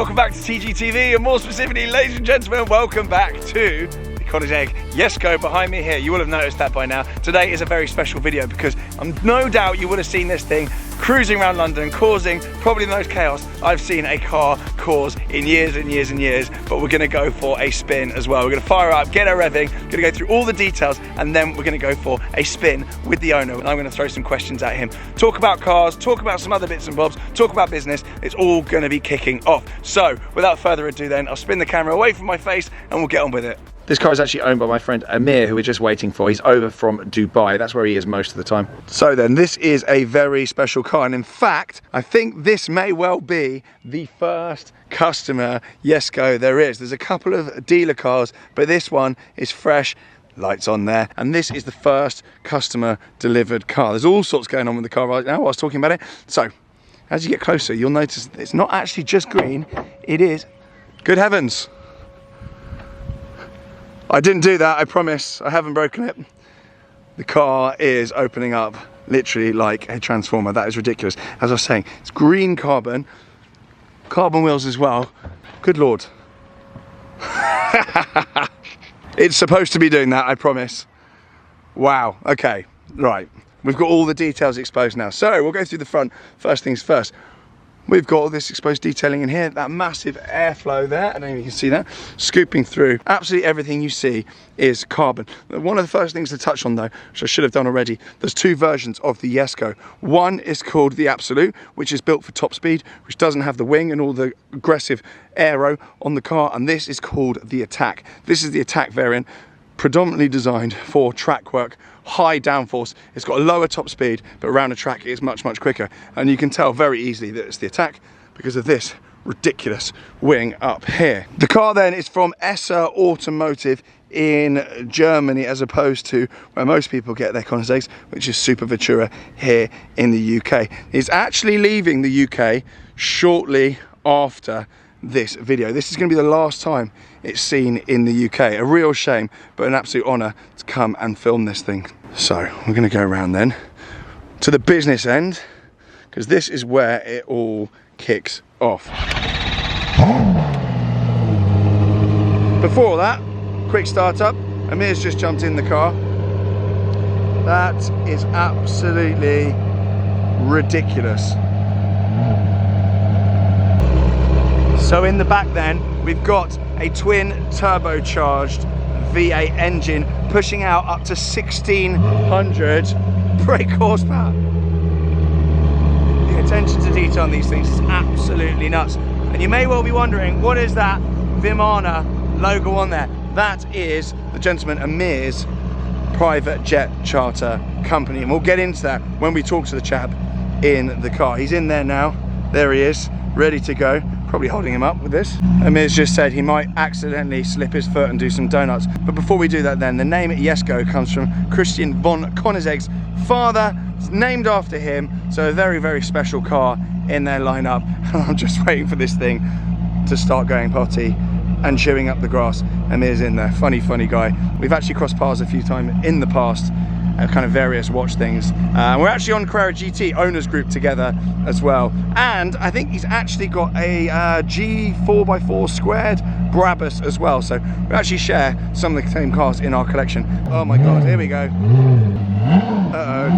welcome back to TGTV, and more specifically, ladies and gentlemen, welcome back to the Koenigsegg Jesko behind me here. You will have noticed that by now. Today is a very special video because no doubt you would have seen this thing cruising around London, causing probably the most chaos I've seen a car cause in years and years and years. But we're gonna go for a spin as well. We're gonna fire up, get her revving, gonna go through all the details, and then we're gonna go for a spin with the owner. And I'm gonna throw some questions at him. Talk about cars, talk about some other bits and bobs, talk about business. It's all gonna be kicking off. So without further ado then, I'll spin the camera away from my face and we'll get on with it. This car is actually owned by my friend Amir, who we're just waiting for. He's over from Dubai. That's where he is most of the time. So then, this is a very special car. And in fact, I think this may well be the first customer Jesko there is. There's a couple of dealer cars, but this one is fresh. Lights on there. And this is the first customer delivered car. There's all sorts going on with the car right now while I was talking about it. So, as you get closer, you'll notice it's not actually just green. It is, good heavens. I didn't do that, I promise. I haven't broken it. The car is opening up literally like a transformer. That is ridiculous. As I was saying, it's green carbon wheels as well. Good Lord. It's supposed to be doing that, I promise. Wow, okay, right. We've got all the details exposed now. So we'll go through the front. First things first. We've got all this exposed detailing in here, that massive airflow there, I don't know if you can see that, scooping through. Absolutely everything you see is carbon. One of the first things to touch on though, which I should have done already, there's two versions of the Jesko. One is called the Absolute, which is built for top speed, which doesn't have the wing and all the aggressive aero on the car, and this is called the Attack. This is the Attack variant, predominantly designed for track work, high downforce. It's got a lower top speed, but around a track it is much, much quicker. And you can tell very easily that it's the Attack because of this ridiculous wing up here. The car then is from Ameerh Automotive in Germany, as opposed to where most people get their Koenigseggs, which is Super Vettura here in the UK. It's actually leaving the UK shortly after this video. This is going to be the last time it's seen in the UK. A real shame, but an absolute honour to come and film this thing. So we're going to go around then to the business end, because this is where it all kicks off. Before that, quick start up. Amir's just jumped in the car. That is absolutely ridiculous. So in the back then, we've got a twin turbocharged V8 engine pushing out up to 1600 brake horsepower. The attention to detail on these things is absolutely nuts. And you may well be wondering, what is that Vimana logo on there? That is the gentleman Amir's private jet charter company. And we'll get into that when we talk to the chap in the car. He's in there now. There he is, ready to go. Probably holding him up with this. Amir's just said he might accidentally slip his foot and do some donuts. But before we do that then, the name Jesko comes from Christian von Koenigsegg's father. It's named after him, so a very, very special car in their lineup. I'm just waiting for this thing to start going potty and chewing up the grass. Amir's in there, funny, funny guy. We've actually crossed paths a few times in the past, kind of various watch things. We're actually on Carrera GT owners group together as well. And I think he's actually got a G4x4 squared Brabus as well. So we actually share some of the same cars in our collection. Oh my God, here we go. Uh-oh.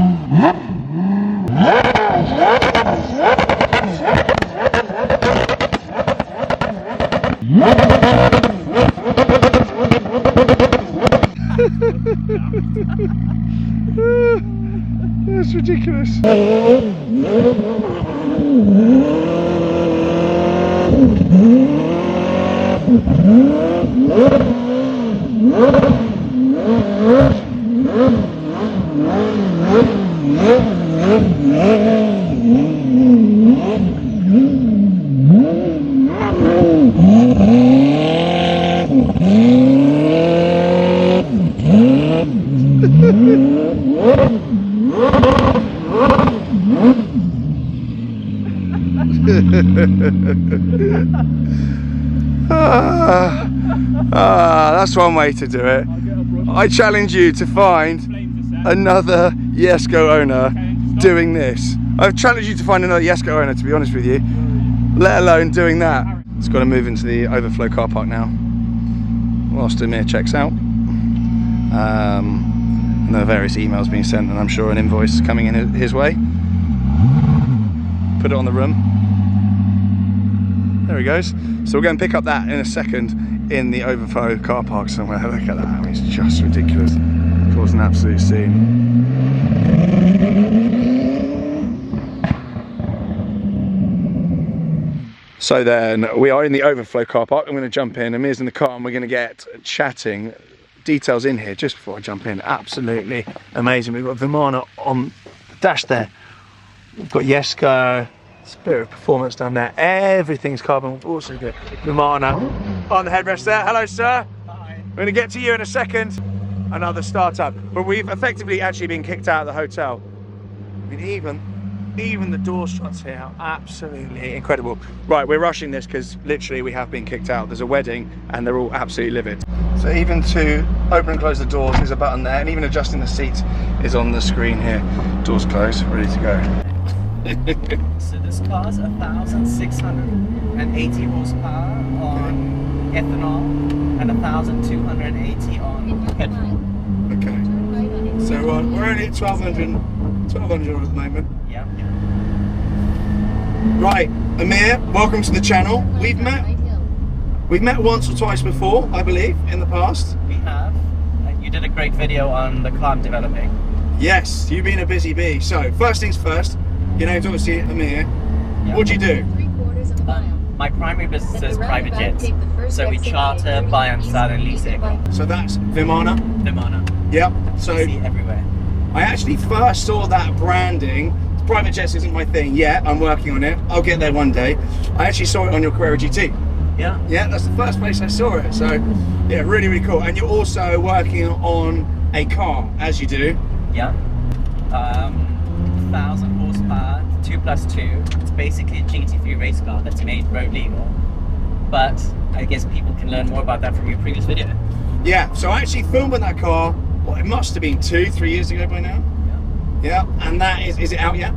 That's ridiculous. That's one way to do it. I challenge you to find another Jesko owner doing this. I've challenged you to find another Jesko owner, to be honest with you, let alone doing that. It's got to move into the overflow car park now, whilst Amir checks out. And there are various emails being sent, and I'm sure an invoice coming in his way. Put it on the room. There he goes. So we'll go and pick up that in a second in the overflow car park somewhere. Look at that. I mean, it's just ridiculous. Causing an absolute scene. So then we are in the overflow car park. I'm going to jump in. Amir's in the car, and we're going to get chatting. Details in here just before I jump in. Absolutely amazing. We've got Vimana on the dash there. We've got Jesko, Spirit of Performance down there. Everything's carbon. We've also got Vimana on the headrest there. Hello, sir. Hi. We're going to get to you in a second. Another startup. But we've effectively actually been kicked out of the hotel. I mean, even the door struts here are absolutely incredible. Right, we're rushing this because literally we have been kicked out. There's a wedding and they're all absolutely livid. So even to open and close the doors, there's a button there, and even adjusting the seats is on the screen here. Doors closed, ready to go. So this car's 1,680 horsepower on ethanol and 1,280 on petrol. Okay. So we're only at 1,200 at the moment. Yeah. Right, Amir, welcome to the channel. We've met once or twice before, I believe, in the past. We have. You did a great video on the car I'm developing. Yes, you've been a busy bee. So first things first, your name's obviously Amir. Yeah. What do you do? My primary business is private jets. So we charter, buy and sell and lease aircraft. So that's Vimana. Vimana. Yep. So You see it everywhere. I actually first saw that branding. Private jets isn't my thing yet. I'm working on it. I'll get there one day. I actually saw it on your Carrera GT. Yeah. Yeah, that's the first place I saw it. So yeah, really, really cool. And you're also working on a car, as you do. Yeah. 1,000 horsepower, 2+2. It's basically a GT3 race car that's made road legal. But I guess people can learn more about that from your previous video. Yeah, so I actually filmed on that car, well, it must have been 2-3 years ago by now. Yeah, and that is it out yet?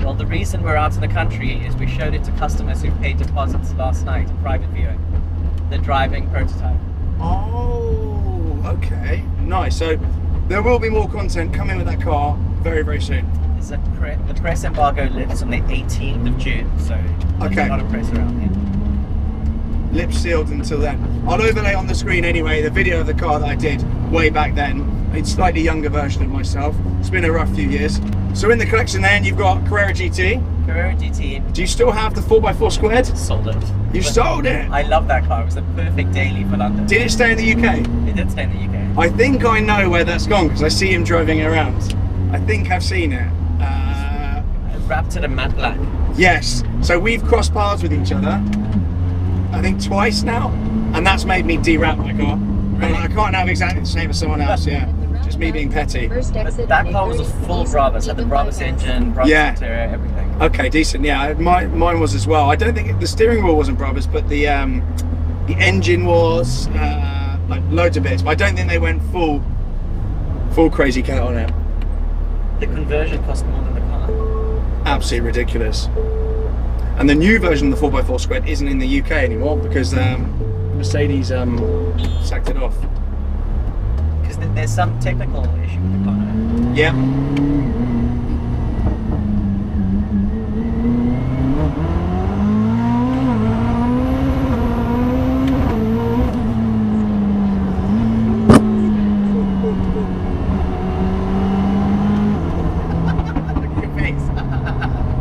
Well, the reason we're out in the country is we showed it to customers who paid deposits last night, a private viewing. The driving prototype. Oh, okay, nice. So there will be more content coming with that car very, very soon. The press embargo lifts on the 18th of June, so there's a lot of press around here. Lips sealed until then. I'll overlay on the screen anyway the video of the car that I did way back then. It's a slightly younger version of myself. It's been a rough few years. So in the collection then you've got Carrera GT. Carrera GT. Do you still have the 4x4 squared? Sold it. You sold it? I love that car. It was the perfect daily for London. Did it stay in the UK? It did stay in the UK. I think I know where that's gone because I see him driving around. I think I've seen it. Wrapped it in matte black. Yes. So we've crossed paths with each other, I think twice now, and that's made me de-wrap my car. Really? I can't have exactly the same as someone else, yeah. Just me being petty. But that car was a full Brabus, had the Brabus engine, Brabus interior, everything. Okay, decent. Yeah, mine was as well. I don't think the steering wheel wasn't Brabus, but the engine was like loads of bits. But I don't think they went full crazy cat on it. The conversion cost more than the car. Absolutely ridiculous. And the new version of the 4x4 squared isn't in the UK anymore because Mercedes sacked it off. Because there's some technical issue with the car. Yeah.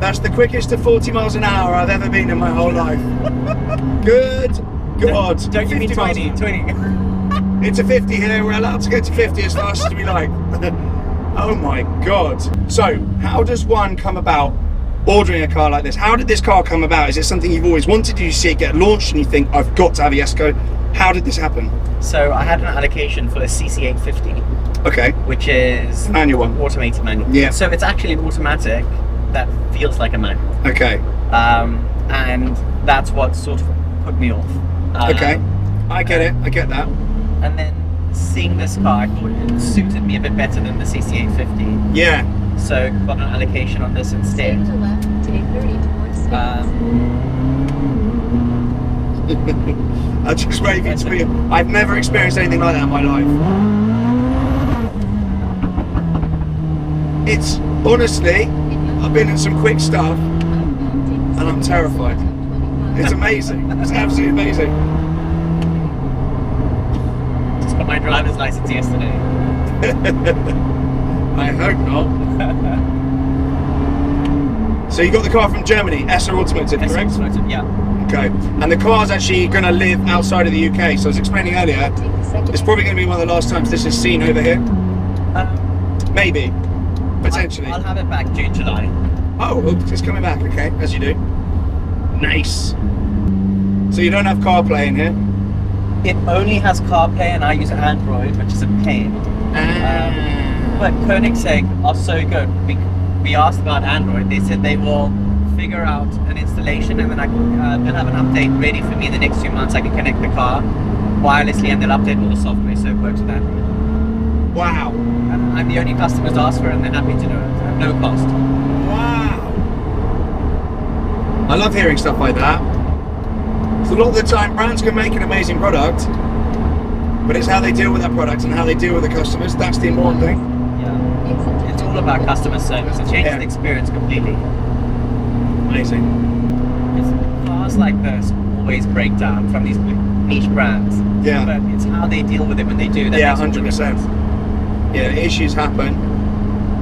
That's the quickest to 40 miles an hour I've ever been in my whole life. Good God. Don't you mean 20? 20. It's a 50 here, we're allowed to go to 50 as fast as we like. Oh my God. So, how does one come about ordering a car like this? How did this car come about? Is it something you've always wanted? Did you see it get launched and you think, I've got to have a Jesko? How did this happen? So, I had an allocation for a CC850. Okay. Which is... Manual one. Automated manual. Yeah. So, it's actually an automatic that feels like a manual. Okay. And that's what sort of put me off. Okay. I get it. I get that. And then seeing this car, I thought it suited me a bit better than the CC850. Yeah. So got an allocation on this instead. I'm just waiting to be. I've never experienced anything like that in my life. It's honestly, I've been in some quick stuff and I'm terrified. It's amazing. It's absolutely amazing. Just got my driver's license yesterday. I hope not. So you got the car from Germany, Esser Automotive, correct? Automotive, yeah. Okay. And the car's actually going to live outside of the UK. So I was explaining earlier, it's probably going to be one of the last times this is seen over here. Maybe. Potentially. I'll have it back June, July. Oh, it's coming back. Okay, as you do. Nice. So you don't have CarPlay in here? It only has CarPlay and I use Android, which is a pain. But Koenigsegg are so good. We asked about Android. They said they will figure out an installation and then they'll have an update ready for me the next 2 months. I can connect the car wirelessly and they'll update all the software so it works with Android. Wow. And I'm the only customer to ask for it and they're happy to do it at no cost. Wow. I love hearing stuff like that. So a lot of the time brands can make an amazing product, but it's how they deal with that product and how they deal with the customers. That's the important thing. Yeah. It's all about customer service. It changes the experience completely. Amazing. Cars like this always break down from these niche brands. Yeah. But it's how they deal with it when they do. That Yeah, makes all the 100%. difference. Yeah, issues happen.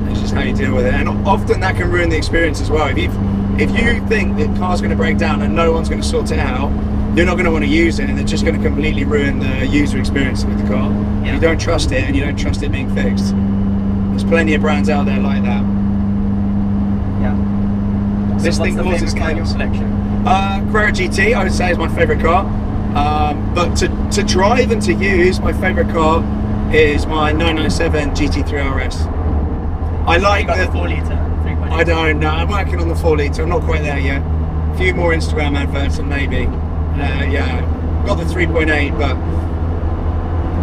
It's just how you deal with it, and often that can ruin the experience as well. If you think the car's going to break down and no one's going to sort it out, you're not going to want to use it, and it's just going to completely ruin the user experience with the car. Yeah. You don't trust it, and you don't trust it being fixed. There's plenty of brands out there like that. Yeah. This So thing what's the causes favorite car in your chaos. selection? Carrera GT, I would say, is my favourite car. But to drive and to use, my favourite car is my 997 GT3 RS. I like You got the 4 litre, 3.8. I don't know. I'm working on the 4 litre. I'm not quite there yet. A few more Instagram adverts and maybe. Yeah, got the 3.8, but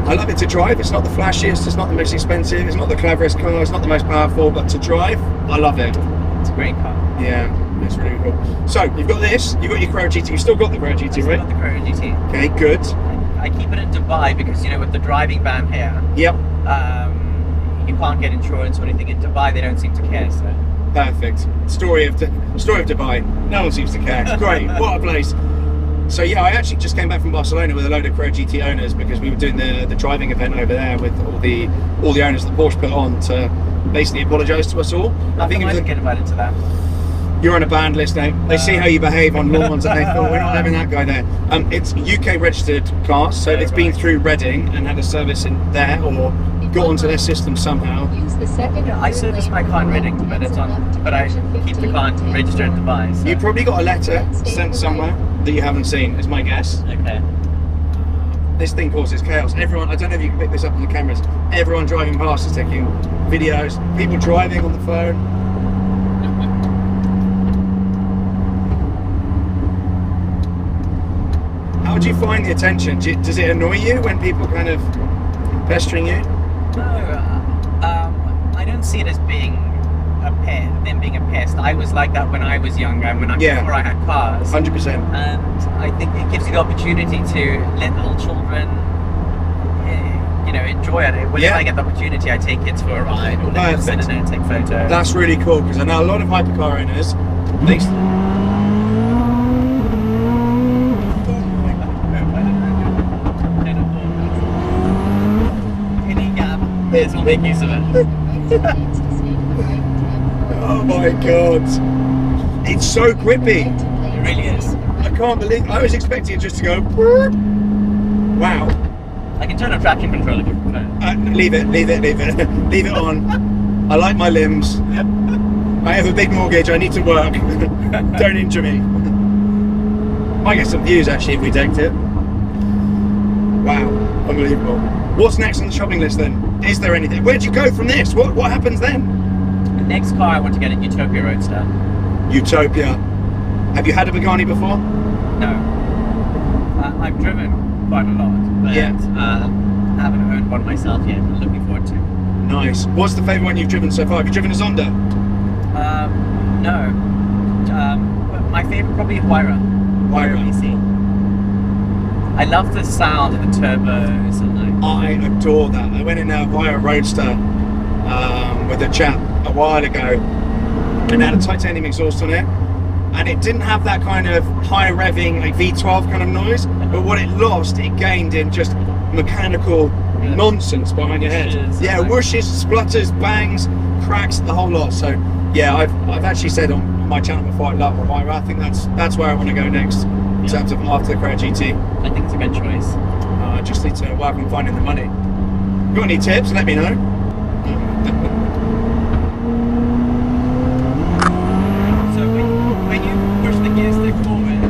I love it to drive. It's not the flashiest. It's not the most expensive. It's not the cleverest car. It's not the most powerful. But to drive, I love it. It's a great car. Yeah, it's really cool. So you've got this. You've got your Carrera GT. You've still got the Carrera GT, I still right? got the Koenigsegg GT. Okay, good. I keep it in Dubai because, you know, with the driving ban here, Yep. you can't get insurance or anything. In Dubai, they don't seem to care. So Perfect. Story of Dubai. No one seems to care. It's great. What a place. So yeah, I actually just came back from Barcelona with a load of Carrera GT owners because we were doing the driving event over there with all the owners that Porsche put on to basically apologise to us all. I think I didn't get invited to that. You're on a banned list now. They see how you behave on lawns and they thought, we're not having that guy there. It's UK registered cars, so if it's been through Reading and had a service in there or got onto their system somehow. I service my car in Reading, but I keep the car registered in Dubai. So. You probably got a letter sent somewhere that you haven't seen, is my guess. Okay. This thing causes chaos. Everyone, I don't know if you can pick this up on the cameras, everyone driving past is taking videos, people driving on the phone. How do you find the attention? Does it annoy you when people kind of pestering you? No, I don't see it as being them being a pest. I was like that when I was younger, before I had cars. 100%. And I think it gives you the opportunity to let little children, enjoy it. Whenever I get the opportunity, I take kids for a ride or let them sit in and take photos. That's really cool because I know a lot of hypercar owners. We'll make use of it. Oh my god, it's so grippy. It really is. I can't believe. I was expecting it just to go. Wow. I can turn on traction control if you prefer. Leave it on. I like my limbs. I have a big mortgage. I need to work. Don't injure me. Might get some views actually if we decked it. Wow, unbelievable. What's next on the shopping list then? Is there anything? Where'd you go from this? What happens then? The next car I want to get a Utopia Roadster. Utopia. Have you had a Pagani before? No. I've driven quite a lot, but haven't owned one myself yet. I'm looking forward to. Nice. What's the favourite one you've driven so far? Have you driven a Zonda? No. But my favourite probably Huayra. Huayra. BC. I love the sound of the turbos and like. I adore that. I went in via a Roadster with a chap a while ago, and had a titanium exhaust on it, and it didn't have that kind of high revving like V12 kind of noise, but what it lost, it gained in just mechanical nonsense behind your head. Yeah, whooshes, splutters, bangs, cracks, the whole lot. So yeah, I've actually said on my channel before, I love Ameerh. I think that's where I want to go next in terms of after the Carrera GT. I think it's a good choice. I just need to work on finding the money. Got any tips? Let me know. So when you push the gear stick forward,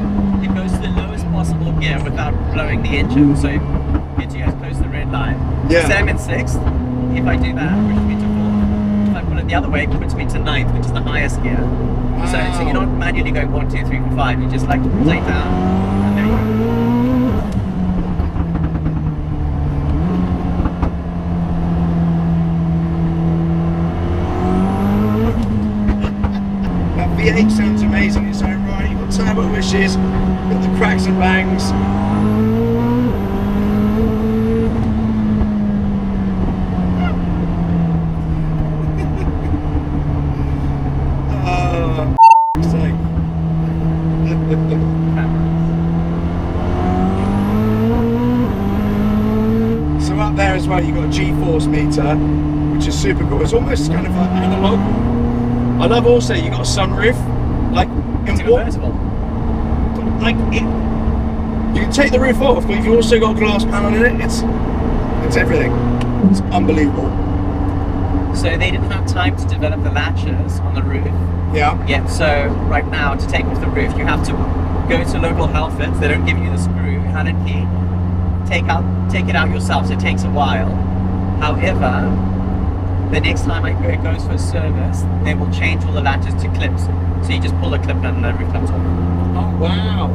it goes to the lowest possible gear without blowing the engine. So it gets you as close to the red line. Yeah. Say I'm in 6th. If I do that, it pushes me to 4th. If I put it the other way, it puts me to 9th, which is the highest gear. Wow. So you're not manually going 1, 2, 3, 4, 5. You just like play down, and there you go. That V8 sounds amazing in its own right. You've got turbo wishes, you've got the cracks and bangs. So up there as well, you've got a G-force meter, which is super cool. It's almost kind of like analog. I love also you got a sunroof, like It's convertible. like it. You can take the roof off, but you've also got a glass panel in it. It's everything. It's unbelievable. So they didn't have time to develop the latches on the roof. Yeah. Yeah, so right now to take off the roof you have to go to local outfits. They don't give you the screw, Allen key. Take it out yourself, so it takes a while. However, the next time it goes for a service, they will change all the latches to clips. So you just pull the clip and the roof comes off. Oh wow.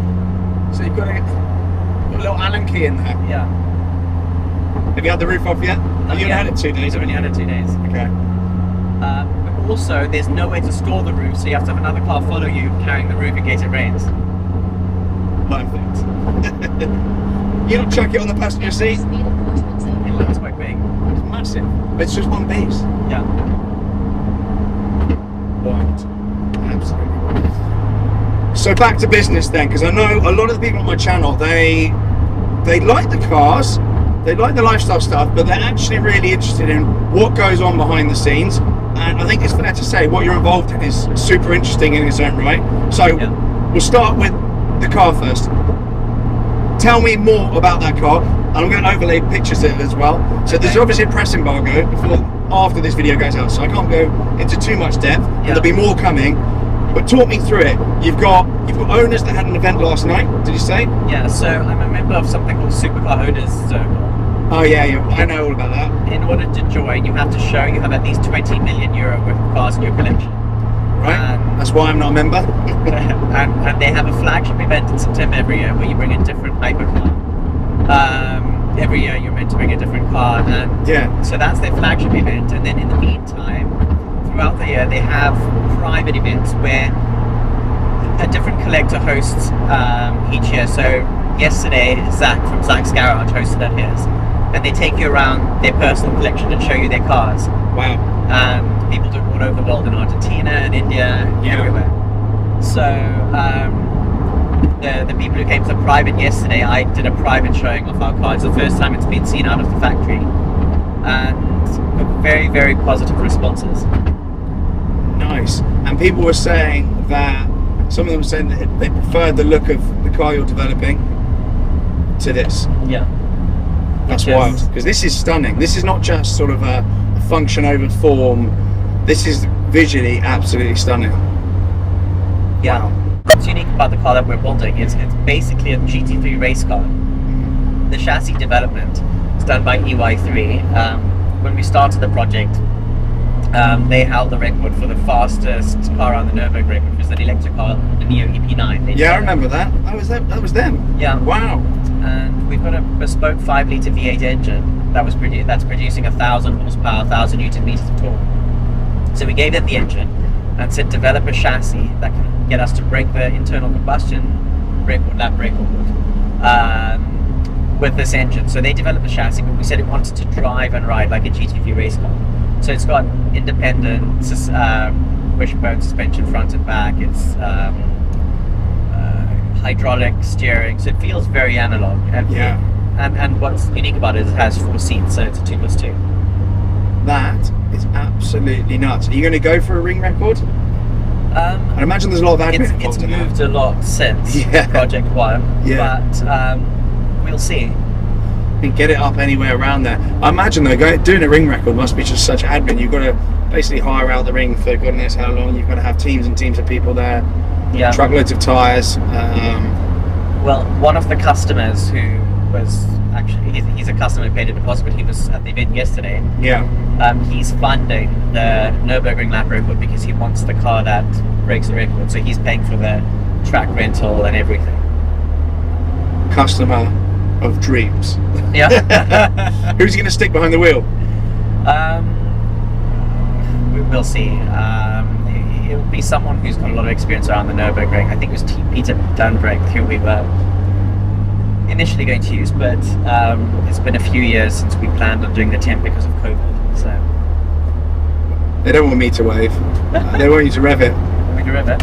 So you've got a little Allen key in there. Yeah. Have you had the roof off yet? Not You yet. had it 2 days. I've only had it 2 days. Okay. But also, there's no way to store the roof, so you have to have another car follow you carrying the roof in case it rains. Perfect. You don't chuck it on the passenger seat. It looks quite big. It's massive. But it's just one piece. Yeah. Right. Absolutely. So back to business then, because I know a lot of the people on my channel, they like the cars, they like the lifestyle stuff, but they're actually really interested in what goes on behind the scenes. And I think it's fair to say what you're involved in is super interesting in its own right. So we'll start with the car first. Tell me more about that car, and I'm going to overlay pictures of it as well. So there's obviously a press embargo after this video goes out, so I can't go into too much depth. And there'll be more coming. But talk me through it. You've got owners that had an event last night. Did you say? Yeah. So I'm a member of something called Supercar Owners Circle. Oh yeah, I know all about that. In order to join, you have to show you have at least 20 million euro worth of cars in your collection. Right. That's why I'm not a member. and they have a flagship event in September every year where you bring a different hypercar. Every year you're meant to bring a different car, and so that's their flagship event. And then in the meantime, throughout the year, they have private events where a different collector hosts each year. So yesterday, Zach from Zach's Garage hosted at his, and they take you around their personal collection and show you their cars. Wow. And people do it all over the world, in Argentina and India and everywhere. So the people who came to the private yesterday, I did a private showing of our cars. The first time it's been seen out of the factory, and very, very positive responses. Nice. And people were saying that, some of them were saying that they preferred the look of the car you're developing to this. Yeah. That's wild, because this is stunning. This is not just sort of a function over form. This is visually absolutely stunning. Yeah. Wow. What's unique about the car that we're building is it's basically a GT3 race car. The chassis development is done by EY3. When we started the project, they held the record for the fastest car on the Nürburgring, which was an electric car, the Neo EP9. Yeah, I remember that. That was them. Yeah. Wow. And we've got a bespoke 5-litre V8 engine that's producing 1,000 horsepower, 1,000 Newton meters of torque. So we gave them the engine and said develop a chassis that can get us to break the internal combustion lap record. with this engine. So they developed the chassis, but we said it wanted to drive and ride like a GT3 race car. So it's got independent wishbone suspension front and back. It's hydraulic steering, so it feels very analog. And what's unique about it is it has 4 seats, so it's a 2+2. That is absolutely nuts. Are you going to go for a ring record? I imagine there's a lot of admin involved in that. It's moved a lot since Project 1, but we'll see. And get it up anywhere around there. I imagine though, doing a ring record must be just such admin. You've got to basically hire out the ring for goodness how long. You've got to have teams and teams of people there. Truckloads of tyres. Well, one of the customers who was actually, he's a customer who paid a deposit, but he was at the event yesterday. He's funding the Nürburgring lap record because he wants the car that breaks the record. So he's paying for the track rental and everything. Customer of dreams. Yeah. Who's going to stick behind the wheel? We'll see. It'll be someone who's got a lot of experience around the Nürburgring. I think it was Peter Dunbrink who we were initially going to use, but it's been a few years since we planned on doing the temp because of COVID. So they don't want me to wave. They want you to rev it. Want me to rev it?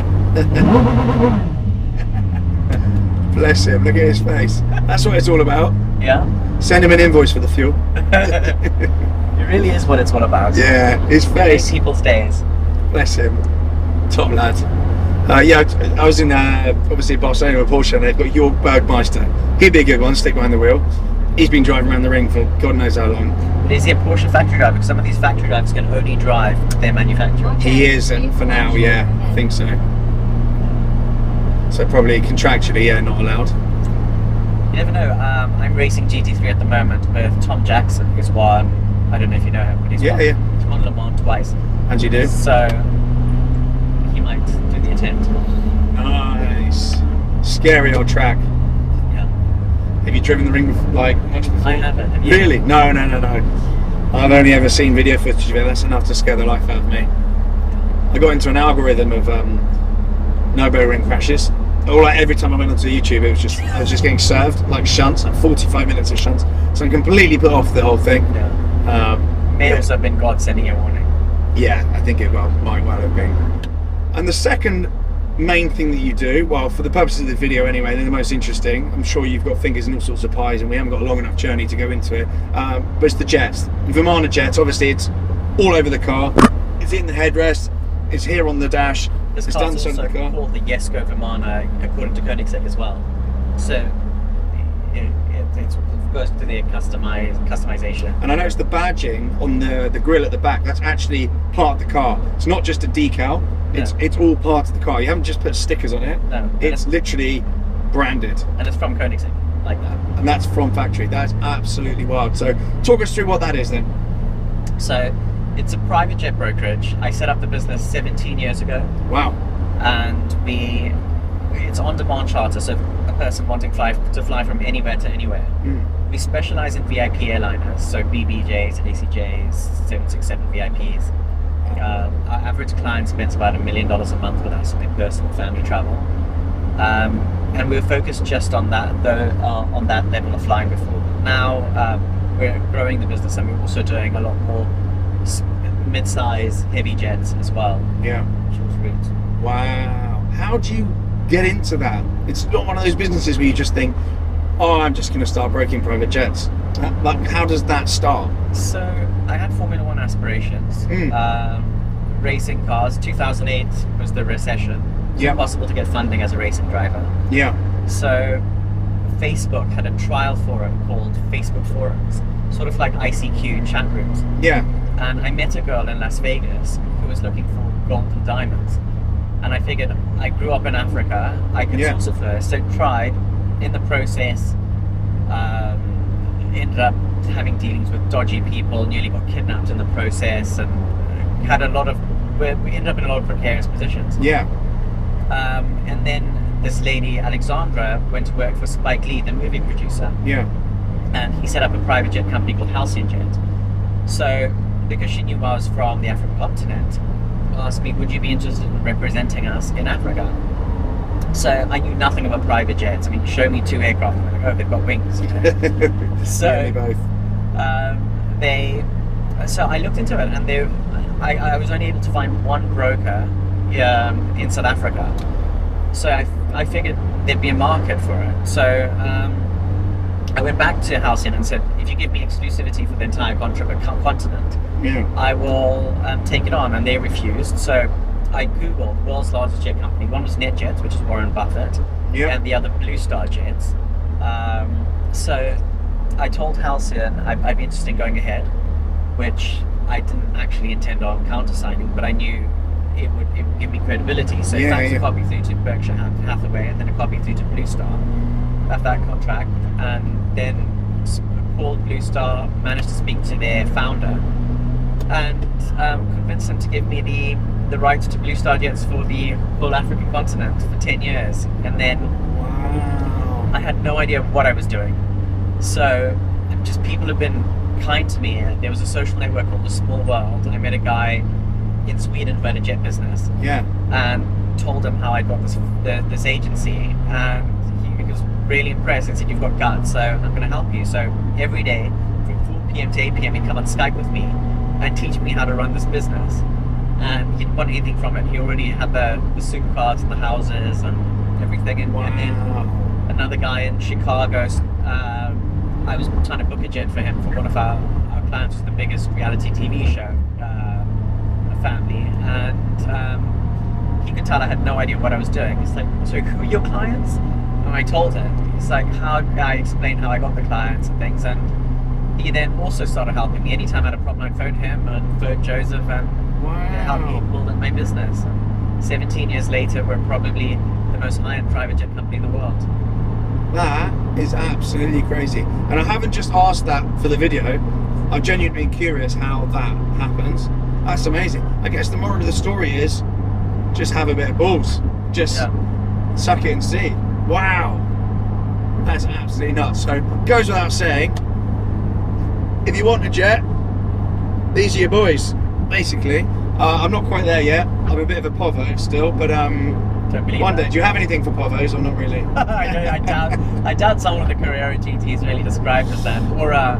Bless him. Look at his face. That's what it's all about. Yeah. Send him an invoice for the fuel. It really is what it's all about. Yeah, his face. People's days. Bless him. Top lad. I was in obviously Barcelona with Porsche, and they've got Jörg Bergmeister. He'd be a good one, stick behind the wheel. He's been driving around the ring for God knows how long. But is he a Porsche factory driver? Because some of these factory drivers can only drive their manufacturer. He is for now, yeah, I think so. So probably contractually, not allowed. You never know. I'm racing GT3 at the moment with Tom Jackson, who's won. I don't know if you know him, but he's won Le Mans twice. And you do? So he might do the attempt. Nice. Scary old track. Yeah. Have you driven the ring like much before? I haven't. Have you? Really? No. I've only ever seen video footage of it. That's enough to scare the life out of me. I got into an algorithm of Nürburgring crashes. Every time I went onto YouTube, I was just getting served like shunts, like 45 minutes of shunts. So I'm completely put off the whole thing. May also have been God sending a warning. Yeah, I think it might well have been. And the second main thing that you do, well, for the purposes of the video anyway, they're the most interesting. I'm sure you've got fingers in all sorts of pies, and we haven't got a long enough journey to go into it. But it's the jets, Vimana jets. Obviously, it's all over the car. It's in the headrest. It's here on the dash. This it's car's down the also car. called the Jesko Vimana, according to Koenigsegg as well. So it goes to the customization. And I noticed the badging on the grille at the back. That's actually part of the car. It's not just a decal. It's all part of the car. You haven't just put stickers on it. No. It's literally branded. And it's from Koenigsegg, like that. And that's from factory. That's absolutely wild. So talk us through what that is then. So it's a private jet brokerage. I set up the business 17 years ago. Wow. And it's on-demand charter, so a person wanting to fly from anywhere to anywhere. We specialize in VIP airliners, so BBJs, ACJs, 767 VIPs. Our average client spends about $1 million a month with us in their personal family travel. And we were focused just on that, on that level of flying before. Now we're growing the business, and we're also doing a lot more mid-size heavy jets as well. Yeah. Short routes. Wow. How do you get into that? It's not one of those businesses where you just think, oh, I'm just going to start broking private jets. Like, how does that start? So I had Formula One aspirations. Racing cars. 2008 was the recession. It was impossible to get funding as a racing driver. Yeah. So Facebook had a trial forum called Facebook Forums, sort of like ICQ chat rooms. Yeah. And I met a girl in Las Vegas who was looking for gold and diamonds. And I figured, I grew up in Africa, I could source it first. So tried. In the process, ended up having dealings with dodgy people, nearly got kidnapped in the process, and had we ended up in a lot of precarious positions. Yeah. And then this lady, Alexandra, went to work for Spike Lee, the movie producer. Yeah. And he set up a private jet company called Halcyon Jet. So, because she knew I was from the African continent, asked me, would you be interested in representing us in Africa? So I knew nothing about private jets. I mean, show me 2 aircraft, and I'm like, oh, they've got wings. You know? So both. So I looked into it, and I was only able to find one broker in South Africa. So I figured there'd be a market for it. So I went back to Halcyon and said, if you give me exclusivity for the entire continent, I will take it on. And they refused. So I googled world's largest jet company. One was NetJets, which is Warren Buffett, and the other Blue Star Jets. So I told Halcyon I'd be interested in going ahead, which I didn't actually intend on countersigning, but I knew it would give me credibility. So that's a copy through to Berkshire Hathaway, and then a copy through to Blue Star of that contract, and then called Blue Star, managed to speak to their founder, and convinced them to give me the rights to Blue Star Jets for the whole African continent for 10 years. And then I had no idea what I was doing. So just people have been kind to me. There was a social network called The Small World. I met a guy in Sweden who had a jet business. And told him how I got this agency, and he was really impressed and said, you've got guts, so I'm going to help you. So every day from 4 p.m. to 8 p.m. he'd come on Skype with me and teach me how to run this business. And he didn't want anything from it. He already had the supercars and the houses and everything. And then another guy in Chicago, I was trying to book a jet for him for one of our clients, was the biggest reality TV show, a family. And he could tell I had no idea what I was doing. He's like, so who are your clients? And I told him. He's like, I explained how I got the clients and things. And he then also started helping me. Anytime I had a problem, I'd phone him and phone Joseph, and help me build up my business. And 17 years later, we're probably the most high-end private jet company in the world. That is absolutely crazy. And I haven't just asked that for the video. I've genuinely been curious how that happens. That's amazing. I guess the moral of the story is just have a bit of balls. Just suck it and see. Wow. That's absolutely nuts. So, goes without saying, if you want a jet, these are your boys, basically. I'm not quite there yet. I'm a bit of a povo still, but one day. Do you have anything for povos or not really? I doubt someone with a Carrera GT is really described as that, or a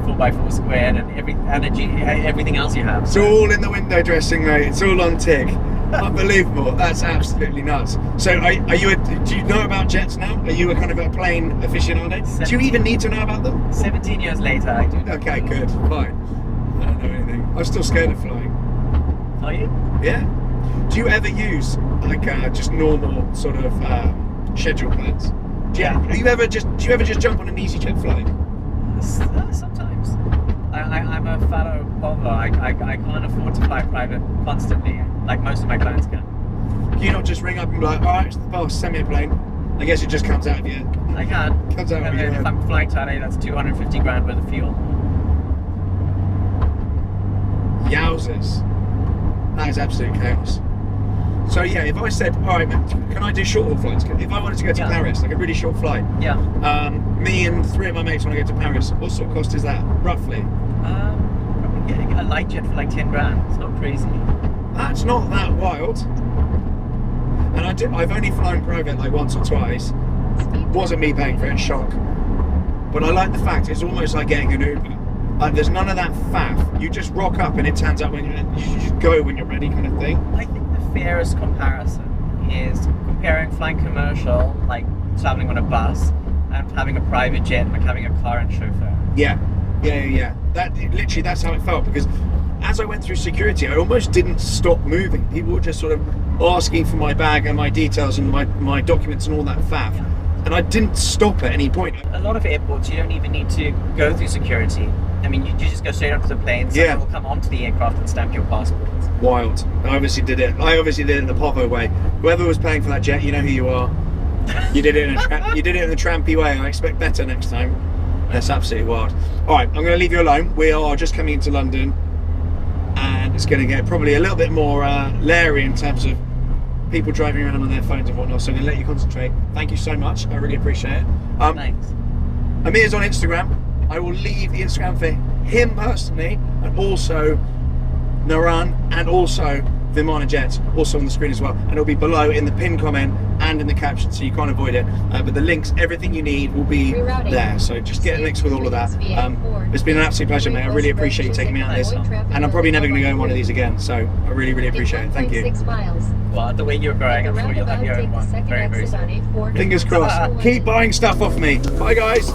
4x4 squared, and everything else you have. It's all in the window dressing, mate. It's all on tick. Unbelievable. That's absolutely nuts. So do you know about jets now? Are you a kind of a plane aficionado? Do you even need to know about them? 17 years later, I do. Okay, good. Fine. I don't know anything. I'm still scared of flying. Are you? Yeah. Do you ever use like just normal sort of schedule plans? Do you ever just jump on an EasyJet flight? Sometimes. I'm a fellow povo. I can't afford to fly private constantly, like most of my clients can. Can you not just ring up and be like, all right, it's the boss, send me a plane? I guess it just comes out of your head. I can. Comes out of your head. If I'm flying to LA, that's 250 grand worth of fuel. Yowzers. That is absolute chaos. So yeah, if I said, all right, can I do short haul flights? If I wanted to go to Paris, like a really short flight, me and 3 of my mates want to go to Paris, what sort of cost is that, roughly? Probably getting a light jet for like 10 grand. It's not crazy. That's not that wild. And I've only flown private like once or twice. Wasn't me paying for it, shock. But I like the fact it's almost like getting an Uber. Like there's none of that faff. You just rock up and it turns up when you just go when you're ready, kind of thing. I think the fairest comparison is comparing flying commercial, like traveling on a bus, and having a private jet, like having a car and chauffeur. Yeah. Literally, that's how it felt, because as I went through security, I almost didn't stop moving. People were just sort of asking for my bag and my details and my documents and all that faff. And I didn't stop at any point. A lot of airports, you don't even need to go through security. I mean, you just go straight up to the plane, someone will come onto the aircraft and stamp your passport. Wild. I obviously did it in the povo way. Whoever was paying for that jet, you know who you are. You did it in the trampy way. I expect better next time. That's absolutely wild. Alright, I'm going to leave you alone. We are just coming into London, and it's going to get probably a little bit more leery in terms of people driving around on their phones and whatnot, so I'm going to let you concentrate. Thank you so much. I really appreciate it. Thanks. Amir's on Instagram. I will leave the Instagram for him personally, and also Naran, and also Vimana Jets, also on the screen as well. And it'll be below in the pinned comment and in the caption, so you can't avoid it. But the links, everything you need will be there. So just get links with all of that. It's been an absolute pleasure, mate. I really appreciate you taking me out on this. And I'm probably never going to go on one of these again. So I really, really appreciate it. Thank you. Well, the way you're growing, I'm sure you'll have your own one very, very soon. Fingers crossed. Keep buying stuff off me. Bye, guys.